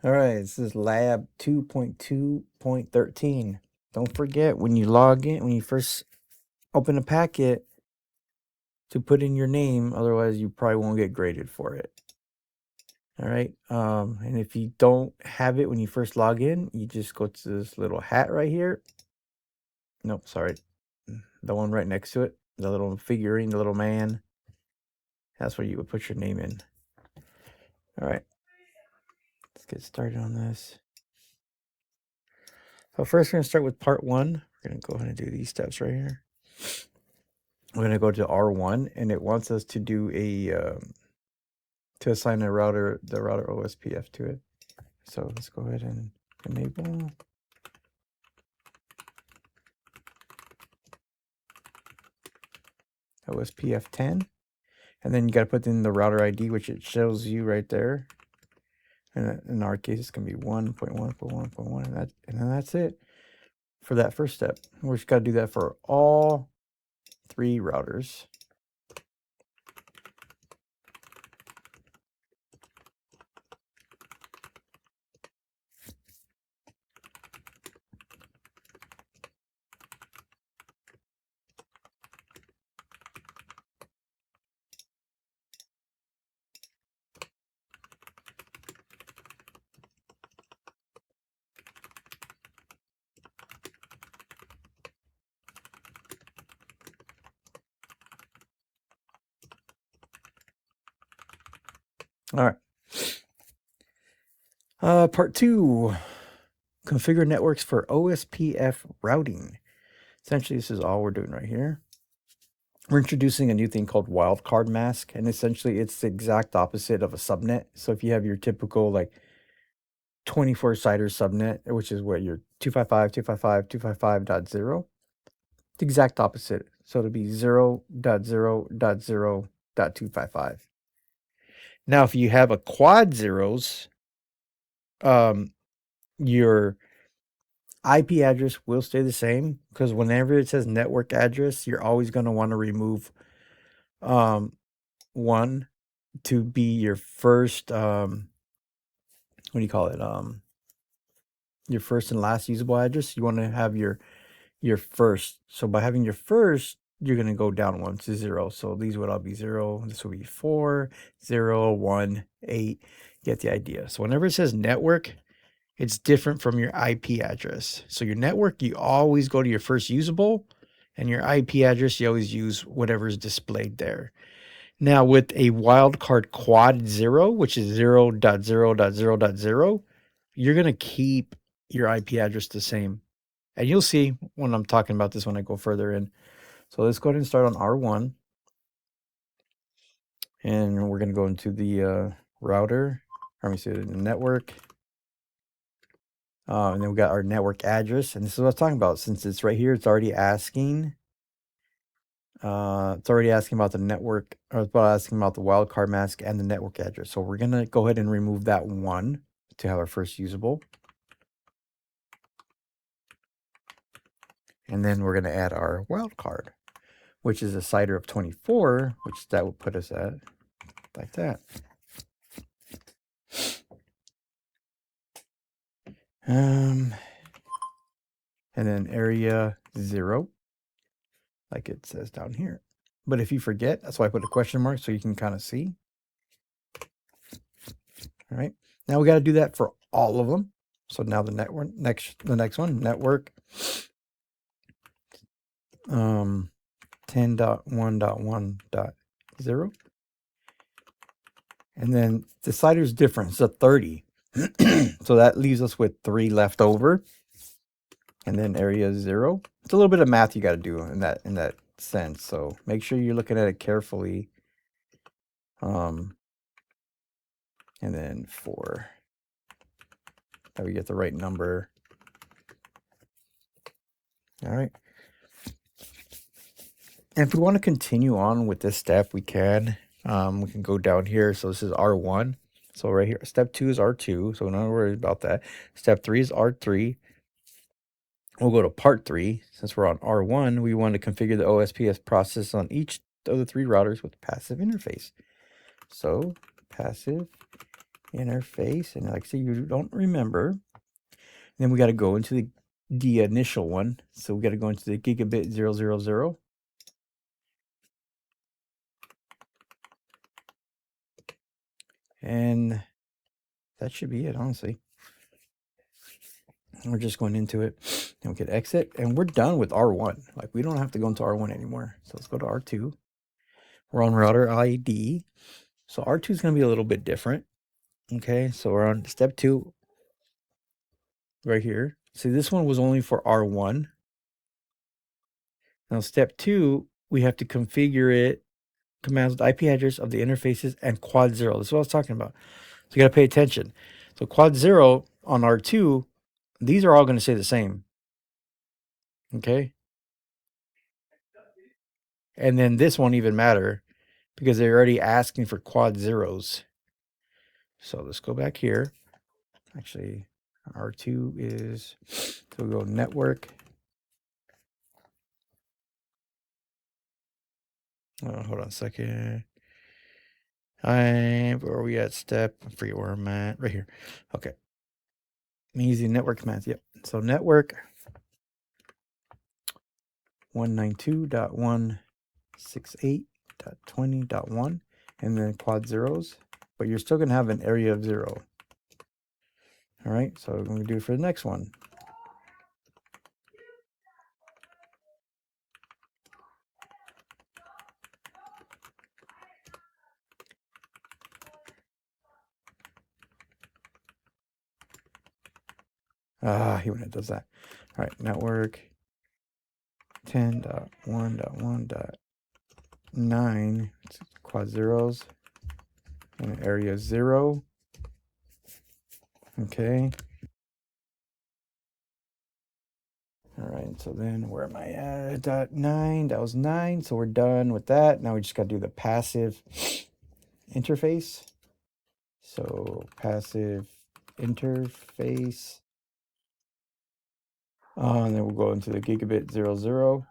All right, this is lab 2.2.13. Don't forget when you log in, when you first open a packet, to put in your name, otherwise you probably won't get graded for it. All right, and if you don't have it when you first log in, you just go to this little hat right here. Nope, sorry, the one right next to it, the little figurine, the little man. That's where you would put your name in. All right, let's get started on this. So first we're gonna start with part 1. We're gonna go ahead and do these steps right here. We're gonna go to R1, and it wants us to do a to assign the router OSPF to it. So let's go ahead and enable. OSPF10, and then you got to put in the router ID, which it shows you right there. And in our case, it's gonna be 1.1.1.1, and then that's it for that first step. We just got to do that for all 3 routers. All right. Part 2, configure networks for OSPF routing. Essentially, this is all we're doing right here. We're introducing a new thing called wildcard mask, and essentially it's the exact opposite of a subnet. So if you have your typical like 24-sider subnet, which is what your 255.255.255.0, the exact opposite. So it'll be 0.0.0.0.255. Now, if you have a quad zeros, your IP address will stay the same, because whenever it says network address, you're always going to want to remove 1 to be your first what do you call it, your first and last usable address. You want to have your first. So by having your first, you're going to go down 1 to 0. So these would all be 0. This will be 4, 0, 1, 8. You get the idea. So whenever it says network, it's different from your IP address. So your network, you always go to your first usable, and your IP address, you always use whatever is displayed there. Now with a wildcard quad 0, which is 0.0.0.0, you're going to keep your IP address the same. And you'll see when I'm talking about this when I go further in. So let's go ahead and start on R1. And we're going to go into the router. Let me see, the network. And then we got our network address. And this is what I was talking about. Since it's right here, it's already asking. It's already asking about the network, or it's asking about the wildcard mask and the network address. So we're going to go ahead and remove that 1 to have our first usable. And then we're going to add our wildcard, which is a CIDR of 24, which that would put us at like that. And then area 0, like it says down here. But if you forget, that's why I put a question mark, so you can kind of see. All right, now we got to do that for all of them. So now the next one, network 10.1.1.0, and then the CIDR is different. It's a 30. So that leaves us with 3 left over. And then area 0. It's a little bit of math you got to do in that sense. So make sure you're looking at it carefully. And then 4. That we get the right number. All right. And if we want to continue on with this step, we can. We can go down here. So this is R1. So right here, step 2 is R2. So don't worry about that. Step 3 is R3. We'll go to part 3. Since we're on R1, we want to configure the OSPF process on each of the 3 routers with passive interface. So passive interface, and like I said, you don't remember. Then we got to go into the initial one. So we got to go into the gigabit 000. And that should be it, honestly. We're just going into it. And we can exit, and we're done with R1. Like, we don't have to go into R1 anymore. So let's go to R2. We're on router ID. So R2 is going to be a little bit different. Okay, so we're on step 2 right here. See, this one was only for R1. Now, step 2, we have to configure it, commands with IP address of the interfaces and quad 0. This is what I was talking about. So you got to pay attention. So quad 0 on R2, these are all going to say the same. Okay. And then this won't even matter because they're already asking for quad zeros. So let's go back here. Actually, R2 is, so we'll go network. Hold on a second. Where are we at? Step, I forget where I'm at. Right here. Okay. I'm using network commands. Yep. So network 192.168.20.1 and then quad zeros, but you're still going to have an area of 0. All right. So we're going to do it for the next one. He when it does that. All right, network 10.1.1.9 quad zeros and area 0. Okay. All right, so then where am I at? .9, that was 9, so we're done with that. Now we just got to do the passive interface. So passive interface. And then we'll go into the gigabit 00. All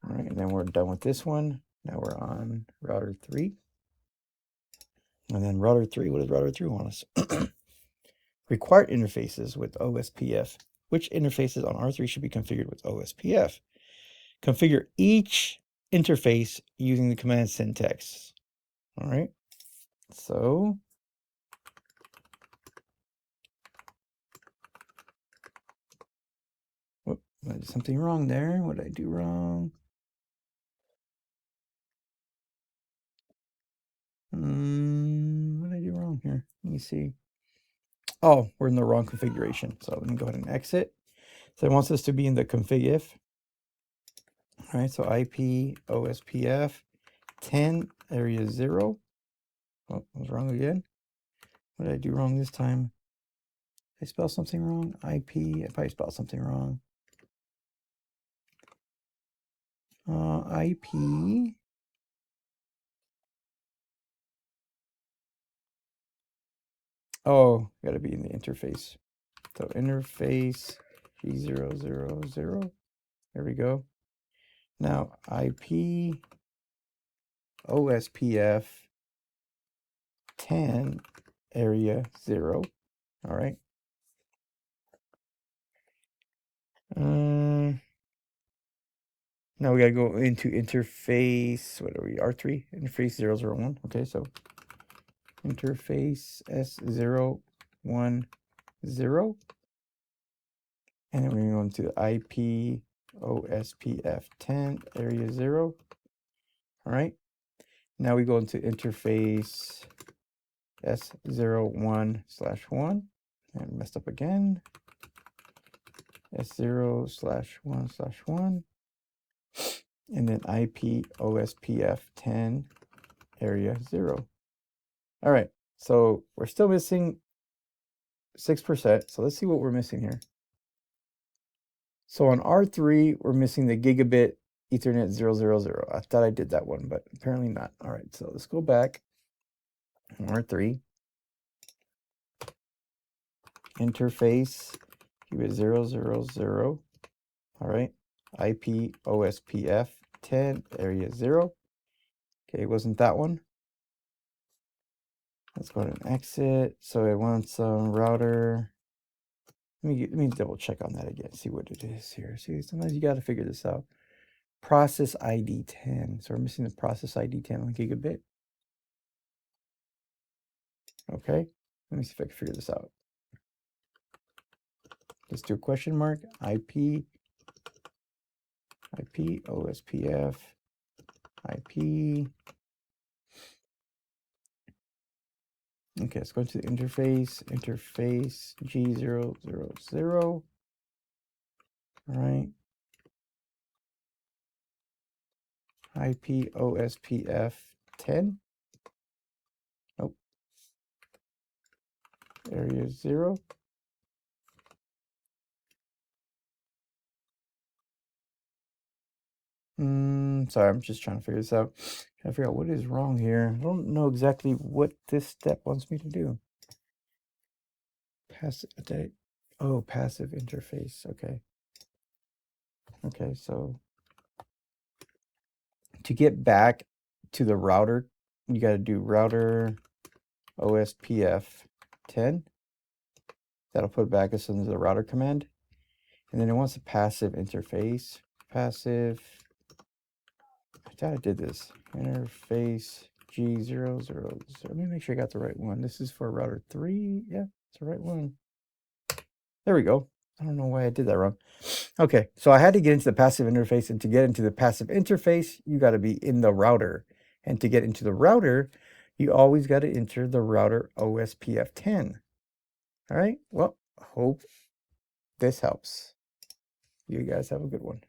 right, and then we're done with this one. Now we're on router 3. And then router 3, what does router 3 want us? Required interfaces with OSPF. Which interfaces on R3 should be configured with OSPF? Configure each interface using the command syntax. All right. So whoop, I did something wrong there. What did I do wrong? What did I do wrong here? Let me see. Oh, we're in the wrong configuration. So let me go ahead and exit. So it wants us to be in the config if. All right, so IP OSPF 10 area 0. Oh, I was wrong again. What did I do wrong this time? Did I spell something wrong? IP, I probably spelled something wrong. IP. Oh, got to be in the interface. So interface G000. There we go. Now IP OSPF 10 area 0. All right. Now we got to go into interface. What are we? R3 interface 001. Okay, so interface S010. And then we're going to IP OSPF 10 area 0. All right. Now we go into interface S01/1 and messed up again. S0/1/1 and then IP OSPF 10 area 0. All right. So we're still missing 6%. So let's see what we're missing here. So on R3, we're missing the gigabit Ethernet 000. I thought I did that one, but apparently not. All right, so let's go back. R3. Interface, gigabit 000. All right, IP OSPF 10 area 0. Okay, wasn't that one? Let's go ahead and exit. So it wants router. Let me double check on that again. See what it is here. See, sometimes you got to figure this out. Process ID 10. So we're missing the process ID 10 on gigabit. Okay. Let me see if I can figure this out. Let's do a question mark. IP, OSPF, IP. Okay, let's go to the interface G000. All right. IP OSPF 10. Nope. Area 0. Sorry, I'm just trying to figure this out. Trying to figure out what is wrong here. I don't know exactly what this step wants me to do. Passive. Oh, passive interface. Okay. Okay, so to get back to the router, you got to do router OSPF 10. That'll put back us into the router command. And then it wants a passive interface. Passive. I thought I did this. Interface G000. Let me make sure I got the right one. This is for router 3. Yeah, it's the right one. There we go. I don't know why I did that wrong. Okay, so I had to get into the passive interface, and to get into the passive interface, you got to be in the router. And to get into the router, you always got to enter the router OSPF 10. All right, well, hope this helps. You guys have a good one.